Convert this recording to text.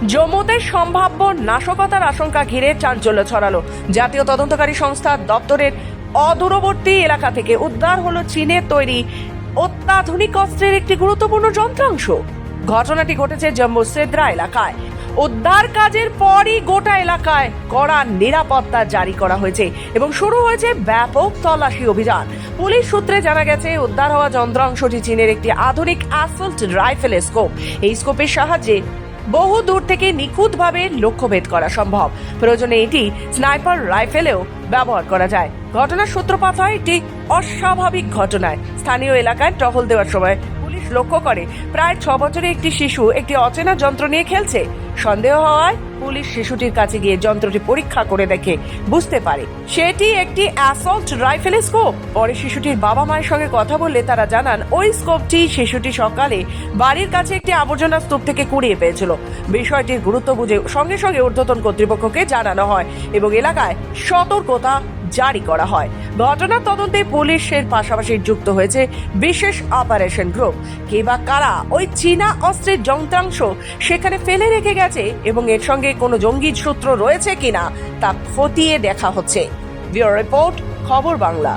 জম্মুতে সম্ভাব্য নাশকতার আশঙ্কা ঘিরে চাঞ্চল্য ছড়ালো। জাতীয় তদন্তকারী সংস্থার দপ্তরের অদূরবর্তী এলাকা থেকে উদ্ধার হলো চীনের তৈরি অত্যাধুনিক অস্ত্রের একটি গুরুত্বপূর্ণ যন্ত্রাংশ। ঘটনাটি ঘটেছে জম্মু সেদ্রা এলাকায়। উদ্ধার কাজের পরই গোটা এলাকায় কড়া নিরাপত্তা জারি করা হয়েছে এবং শুরু হয়েছে ব্যাপক তল্লাশি অভিযান। পুলিশ সূত্রে জানা গেছে উদ্ধার হওয়া যন্ত্রাংশটি চীনের একটি আধুনিক অ্যাসল্ট রাইফেলের স্কোপ। এই স্কোপের সাহায্যে বহু দূর থেকে নিখুঁতভাবে লক্ষ্যভেদ করা সম্ভব। প্রয়োজনে এটি স্নাইপার রাইফেলেও ব্যবহার করা যায়। ঘটনার সূত্রপাত হয় একটি অস্বাভাবিক ঘটনায়। স্থানীয় এলাকায় টহল দেওয়ার সময় পুলিশ লক্ষ্য করে প্রায় 6 বছরের একটি শিশু একটি অচেনা যন্ত্র নিয়ে খেলছে। সন্দেহ হওয়ায় পুলিশ শিশুটির কাছে গিয়ে যন্ত্রটি পরীক্ষা করে দেখে বুঝতে পারে সেটি একটি অ্যাসল্ট রাইফেলের স্কোপ। পরে শিশুটির বাবা মায়ের সঙ্গে কথা বললে তারা জানান ওই স্কোপটি শিশুটি সকালে বাড়ির কাছে একটি আবর্জনা স্তূপ থেকে কুড়িয়ে পেয়েছিল। বিষয়টির গুরুত্ব বুঝে সঙ্গে সঙ্গে ঊর্ধ্বতন কর্তৃপক্ষকে জানানো হয় এবং এলাকায় সতর্কতা জারি করা হয়। ঘটনার তদন্তে পুলিশের পাশাপাশি যুক্ত হয়েছে বিশেষ অপারেশন গ্রুপ। কে বা কারা ওই চীনা অস্ত্রের যন্ত্রাংশ সেখানে ফেলে রেখে গেছে এবং এর সঙ্গে কোনো জঙ্গি সূত্র রয়েছে কিনা তা খতিয়ে দেখা হচ্ছে। ব্যুরো রিপোর্ট, খবর বাংলা।